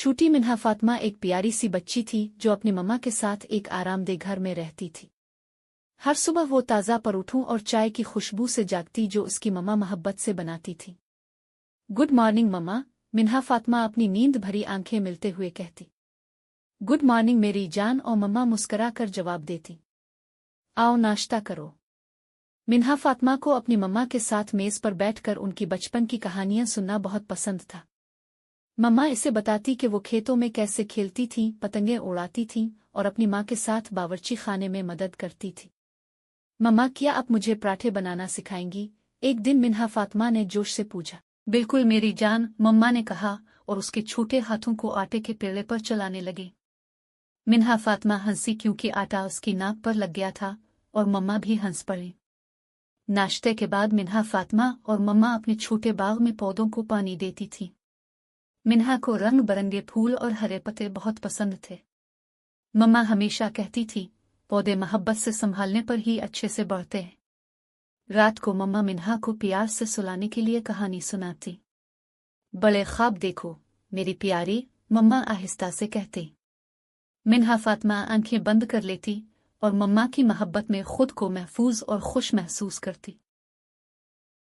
छोटी मिन्हा फातिमा एक प्यारी सी बच्ची थी जो अपनी मम्मा के साथ एक आरामदेह घर में रहती थी। हर सुबह वो ताज़ा परोठों और चाय की खुशबू से जागती जो उसकी मम्मा मोहब्बत से बनाती थी। गुड मॉर्निंग मम्मा, मिन्हा फातिमा अपनी नींद भरी आंखें मिलते हुए कहती। गुड मॉर्निंग मेरी जान, और मम्मा मुस्करा कर जवाब देती। आओ नाश्ता करो। मिन्हा फातिमा को अपनी मम्मा के साथ मेज़ पर बैठकर उनकी बचपन की कहानियां सुनना बहुत पसंद था। मम्मा इसे बताती कि वो खेतों में कैसे खेलती थीं, पतंगें उड़ाती थीं और अपनी माँ के साथ बावर्ची खाने में मदद करती थी। मम्मा, क्या आप मुझे पराठे बनाना सिखाएंगी? एक दिन मिन्हा फातिमा ने जोश से पूछा। बिल्कुल मेरी जान, मम्मा ने कहा और उसके छोटे हाथों को आटे के पेड़े पर चलाने लगे। मिन्हा फातिमा हंसी क्योंकि आटा उसकी नाक पर लग गया था और मम्मा भी हंस पड़ी। नाश्ते के बाद मिन्हा फातिमा और मम्मा अपने छोटे बाग में पौधों को पानी देती थीं। मिन्हा को रंग बिरंगे फूल और हरे पत्ते बहुत पसंद थे। मम्मा हमेशा कहती थी, पौधे मोहब्बत से संभालने पर ही अच्छे से बढ़ते हैं। रात को मम्मा मिन्हा को प्यार से सुलाने के लिए कहानी सुनाती। बड़े ख्वाब देखो मेरी प्यारी, मम्मा आहिस्ता से कहती। मिन्हा फातिमा आंखें बंद कर लेती और मम्मा की मोहब्बत में खुद को महफूज और खुश महसूस करती।